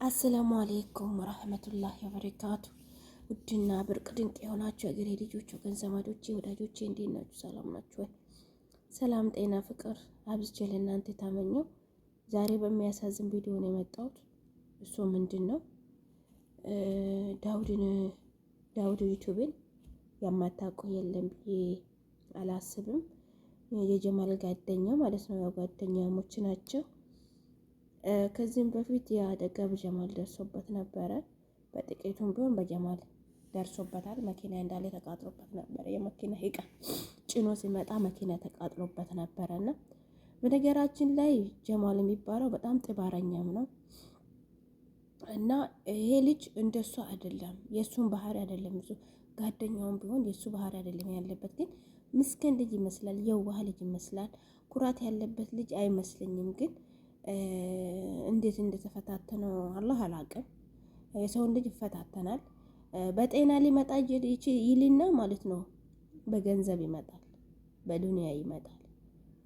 አሰላሙ አሌይኩም ወራህመቱላሂ ወበረካቱ። ውድና ብርቅ ድንቅ የሆናችሁ የአገሬ ልጆች፣ ወገን ዘመዶቼ፣ ወዳጆቼ እንዴት ናችሁ? ሰላም ናችሁ ወይ? ሰላም ጤና ፍቅር አብዝቼ ለእናንተ ታመኘው። ዛሬ በሚያሳዝን ቪዲዮ ነው የመጣሁት። እሱ ምንድን ነው? ዳውድ ዩቲዩብን የማታውቁ የለም ብዬ አላስብም። የጀማል ጓደኛ ማለት ነው። ያው ጓደኛሞች ናቸው። ከዚህም በፊት የአደጋ በጀማል ደርሶበት ነበረ። በጥቂቱም ቢሆን በጀማል ደርሶበታል። መኪና እንዳለ ተቃጥሎበት ነበረ። የመኪና እቃ ጭኖ ሲመጣ መኪና ተቃጥሎበት ነበረ እና በነገራችን ላይ ጀማል የሚባለው በጣም ጥባረኛም ነው እና ይሄ ልጅ እንደሱ አይደለም፣ የሱን ባህሪ አይደለም። እሱ ጓደኛውም ቢሆን የሱ ባህሪ አይደለም ያለበት። ግን ምስኪን ልጅ ይመስላል፣ የዋህ ልጅ ይመስላል። ኩራት ያለበት ልጅ አይመስለኝም። ግን እንዴት እንደተፈታተነው አላህ አላቅም። የሰውን ልጅ ይፈታተናል። በጤና ሊመጣ ይልና ማለት ነው። በገንዘብ ይመጣል፣ በዱንያ ይመጣል፣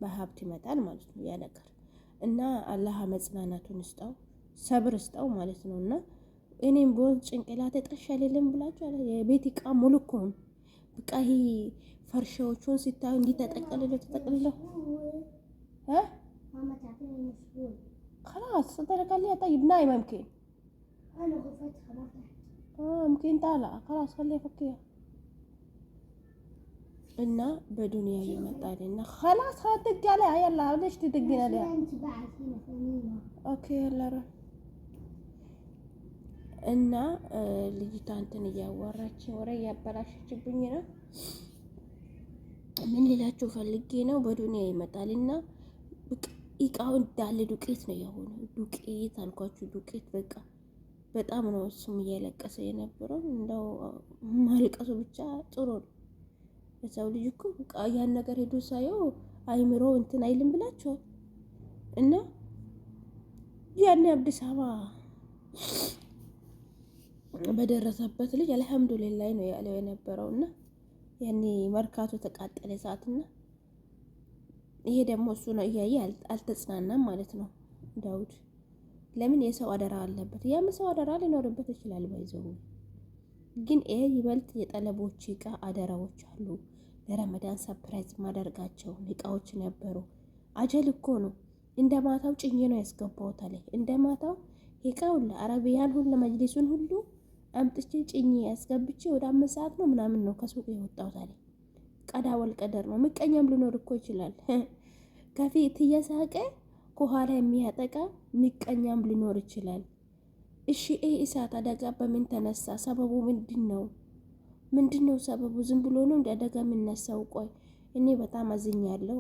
በሀብት ይመጣል ማለት ነው ያ ነገር እና አላህ መጽናናቱን ይስጠው፣ ሰብር ይስጠው ማለት ነው። እና እኔም ቢሆን ጭንቅላቴ ጠሽ አይደለም ብላችሁ የቤት እቃ ሙሉ እኮ ነው። በቃ ይሄ ፈርሻዎቹን ሲታዩ እንዲህ ተጠቅልለው خلاص صدرك لي طيب نايمة يمكن أنا غفت خلاص يمكن طالع خلاص خليه يفكيها إنه بدنيا يمطال إنه خلاص دق عليها يلا ليش تدقين عليها أوكي يلا روح እና ልጅቷ እንትን እያወራች ወሬ ያበላሸችብኝ ነው። ምን ልላችሁ ፈልጌ ነው፣ በዱንያ ይመጣልና እቃው እንዳለ ዱቄት ነው የሆነው። ዱቄት አልኳችሁ፣ ዱቄት በቃ በጣም ነው እሱም እያለቀሰ የነበረው። እንደው ማልቀሱ ብቻ ጥሩ ነው። የሰው ልጅ እኮ በቃ ያን ነገር ሄዶ ሳየው አይምሮ እንትን አይልም ብላችኋል። እና ያኔ አዲስ አበባ በደረሰበት ልጅ አልሐምዱሊላህ ነው ያለው የነበረው። እና ያኔ መርካቶ ተቃጠለ ሰዓትና ይሄ ደግሞ እሱ ነው እያየ አልተጽናናም ማለት ነው ዳውድ። ለምን የሰው አደራ አለበት። ያም ሰው አደራ ሊኖርበት ይችላል ባይዘው። ግን ይሄ ይበልጥ የጠለቦች እቃ አደራዎች አሉ። ለረመዳን ሰርፕራይዝ ማደርጋቸው እቃዎች ነበሩ። አጀል እኮ ነው። እንደ ማታው ጭኜ ነው ያስገባሁት አለ። እንደ ማታው እቃው ለአረቢያን ሁሉ ለመጅሊሱን ሁሉ አምጥቼ ጭኜ ያስገብቼ ወደ 5 ሰዓት ነው ምናምን ነው ከሱቅ የወጣሁት አለ። ቀዳ ወልቀደር ነው። ምቀኛም ሊኖር እኮ ይችላል። ከፊት እየሳቀ ከኋላ የሚያጠቃ ምቀኛም ሊኖር ይችላል። እሺ እሳት አደጋ በምን ተነሳ? ሰበቡ ምንድነው? ምንድነው ሰበቡ? ዝም ብሎ ነው እንደ አደጋ የሚነሳው? ቆይ እኔ በጣም አዝኛለሁ።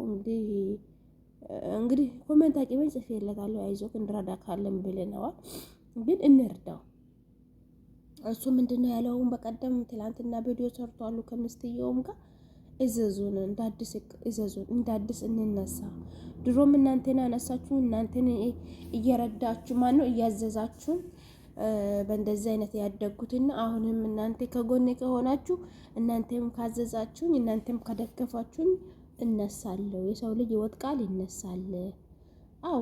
እንግዲህ ኮሜንት አቂበን ጽፌለታለሁ። አይዞክ እንድረዳ ካለን ብለናል። ግን እንርዳው። እሱ ምንድነው ያለውን በቀደም ትላንትና ቪዲዮ ሰርቷሉ ከምስትየውም ጋር እዘዙን፣ እንዳዲስ እንነሳ። ድሮም እናንተን አነሳችሁ፣ እናንተን እየረዳችሁ ማነው እያዘዛችሁን በእንደዚህ አይነት ያደጉትና አሁንም እናንተ ከጎኔ ከሆናችሁ፣ እናንተም ካዘዛችሁኝ፣ እናንተም ከደገፋችሁኝ እነሳለሁ። የሰው ልጅ ይወድቃል ይነሳል።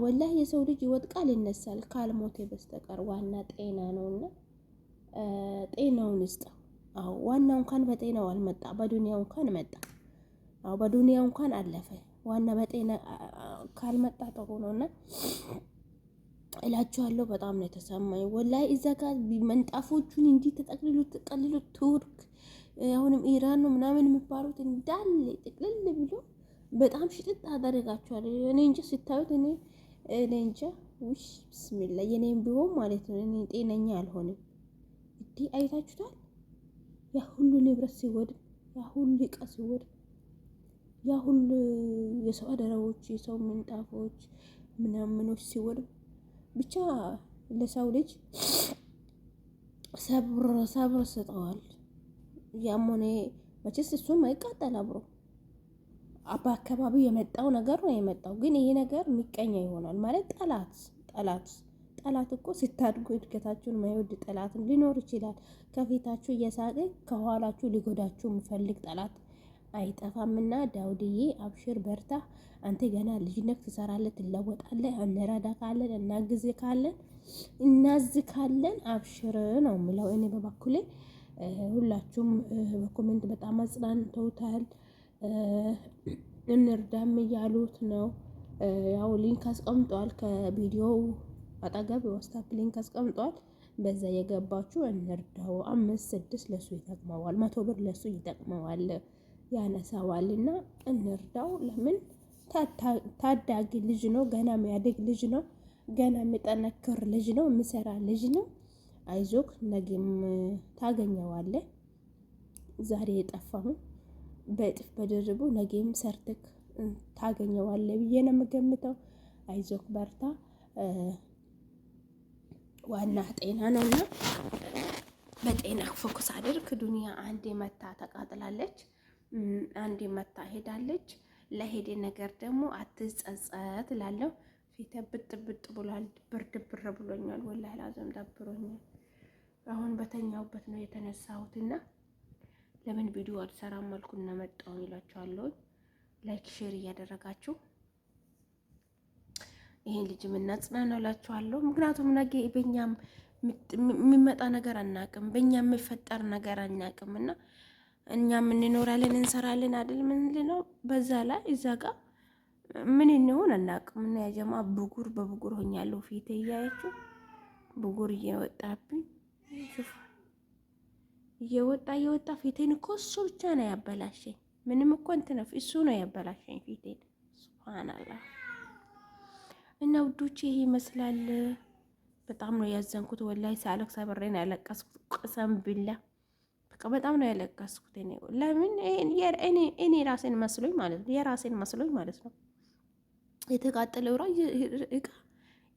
ወላሂ የሰው ልጅ ይወድቃል ይነሳል ካልሞቴ በስተቀር። ዋና ጤና ነውና ጤናውን ይስጠው። ዋናው እንኳን በጤናው አልመጣ፣ በዱንያው እንኳን መጣ። በዱንያው እንኳን አለፈ። ዋና በጤና ካልመጣ ጥሩ ነውና እላችኋለሁ። በጣም ነው የተሰማኝ ወላሂ። እዛ ጋር መንጣፎቹን እንዲህ ተጠቅልሉ ቱርክ፣ አሁንም ኢራን ነው ምናምን የሚባሉት እንዳለ ጥቅልል ብሎ በጣም ሽጥጥ አደረጋችኋል። እኔ እንጃ ስታዩት፣ እኔ እንጃ ውሽ ብስሚላ የኔም ቢሆን ማለት ነው። እኔ ጤነኛ አልሆንም። እንዲህ አይታችሁታል? ያ ሁሉ ንብረት ሲወድም፣ ያ ሁሉ እቃ ሲወድም፣ ያ ሁሉ የሰው አደራዎች፣ የሰው ምንጣፎች ምናምኖች ሲወድም፣ ብቻ ለሰው ልጅ ሰብር ስጠዋል። ያም ሆነ መቼስ እሱም አይቃጠል አብሮ በአካባቢው የመጣው ነገር ነው የመጣው። ግን ይሄ ነገር የሚቀኛ ይሆናል ማለት ጠላት እኮ ስታድጉ እድገታችሁን ማይወድ ጠላትም ሊኖር ይችላል። ከፊታችሁ እየሳቀ ከኋላችሁ ሊጎዳችሁ የሚፈልግ ጠላት አይጠፋምና ዳውድዬ አብሽር በርታ። አንተ ገና ልጅነት ትሰራለህ፣ ትለወጣለህ። እንረዳ ካለን እናግዝ ካለን እናዝካለን። አብሽር ነው የምለው እኔ በበኩሌ። ሁላችሁም በኮሜንት በጣም አጽናንተውታል። እንርዳም እያሉት ነው። ያው ሊንክ አስቀምጧል ከቪዲዮው አጠገብ ዋትስአፕ ሊንክ አስቀምጧል። በዛ የገባችሁ እንርዳው። 5-6 ለሱ ይጠቅመዋል፣ 100 ብር ለሱ ይጠቅመዋል፣ ያነሳዋልና እንርዳው። ለምን ታዳጊ ልጅ ነው፣ ገና የሚያድግ ልጅ ነው፣ ገና የሚጠነክር ልጅ ነው፣ የሚሰራ ልጅ ነው። አይዞክ ነገም ታገኘዋለህ። ዛሬ የጠፋሁ በእጥፍ በድርቡ ነገም ሰርተክ ታገኘዋለህ ብዬ ነው የምገምተው። አይዞክ በርታ። ዋና ጤና ነውና በጤና ፎከስ አድርግ። ዱንያ አንዴ መታ ተቃጥላለች፣ አንዴ መታ ሄዳለች። ለሄደ ነገር ደግሞ አትጸጸት እላለሁ። ፊቴ ብጥ ብሏል፣ ብርድ ብር ብሎኛል። ወላሂ ላዘም ደብሮኛል። አሁን በተኛውበት ነው የተነሳሁትና ለምን ቪዲዮ አልሰራም አልኩና መጣሁ ይላችኋለሁ። ላይክ ሼር እያደረጋችሁ ይሄን ልጅ ምናጽናናው እላችኋለሁ። ምክንያቱም ነገ በእኛም የሚመጣ ነገር አናቅም፣ በእኛም የሚፈጠር ነገር አናቅም እና እኛም እንኖራለን እንሰራለን አይደል? ምን ነው በዛ ላይ እዛ ጋር ምን እንሆን አናቅም። እና ያጀማ ብጉር በብጉር ሆኛለሁ። ፊቴ እያያችሁ ብጉር እየወጣብኝ እየወጣ ፊቴን እኮ እሱ ብቻ ነው ያበላሸኝ። ምንም እኮ እንትን እሱ ነው ያበላሸኝ ፊቴን። ሱብሃንአላህ። እና ውዶቼ ይሄ ይመስላል። በጣም ነው ያዘንኩት ወላሂ። ሳለቅስ አብሬን ያለቀስኩት ቅሰም ቢላ በቃ በጣም ነው ያለቀስኩት። እኔ ለምን እኔ ራሴን መስሎኝ ማለት ነው፣ የራሴን መስሎኝ ማለት ነው። የተቃጠለው እቃ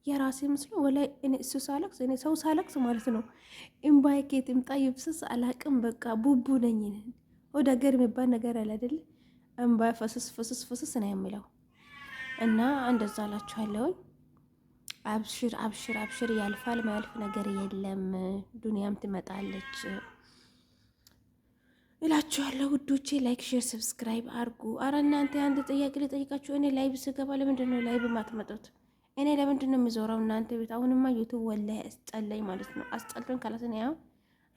የራሴ መስሎኝ ወላሂ። እኔ እሱ ሳለቅስ እኔ ሰው ሳለቅስ ማለት ነው እምባዬ ከየት ይምጣ ይፍስስ አላቅም። በቃ ቡቡ ነኝ። ወደ ሀገር የሚባል ነገር አለ አይደል? እምባዬ ፈስስ ነው የሚለው እና እንደዛ አላችኋለሁ። አብሽር ያልፋል። ማያልፍ ነገር የለም። ዱንያም ትመጣለች እላችኋለሁ ውዶቼ። ላይክ ሼር ሰብስክራይብ አርጉ። አረ እናንተ አንድ ጥያቄ ልጠይቃችሁ። እኔ ላይቭ ስገባ ለምንድን ነው ላይቭ ማትመጡት? እኔ ለምንድን ነው የሚዞረው እናንተ ቤት? አሁንማ ዩቱብ ወላሂ አስጠላኝ ማለት ነው። አስጠልቶን ካላስነ ያው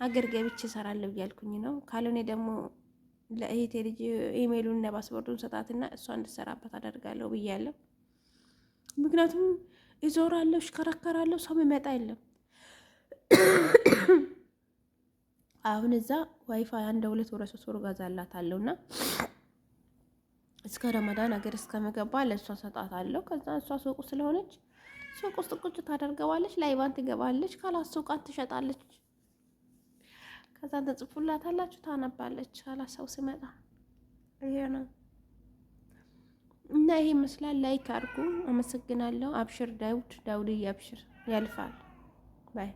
አገር ገብቼ እሰራለሁ እያልኩኝ ነው። ካልሆነ ደግሞ ለእህቴ ልጅ ኢሜይሉን እና ፓስወርዱን ሰጣትና እሷ እንድትሰራበት አደርጋለሁ ብያለሁ። ምክንያቱም ይዞራለሁ፣ እሽከረከራለሁ፣ ሰው የሚመጣ የለም። አሁን እዛ ዋይፋይ 1-2 ወር ገዛላታለሁና እስከ ረመዳን ሀገር እስከመገባ ለእሷ ሰጣታለሁ። ከዛ እሷ ሱቁ ስለሆነች ሱቅ ውስጥ ቁጭ ታደርገዋለች፣ ላይቫን ትገባለች፣ ካላስ ሱቃን ትሸጣለች። ከዛ ተጽፉላታላችሁ፣ ታነባለች። ካላስ ሰው ሲመጣ ይሄ ነው እና ይሄ ይመስላል። ላይክ አድርጉ። አመሰግናለሁ። አብሽር ዳውድ፣ ዳውድዬ አብሽር፣ ያልፋል። ባይ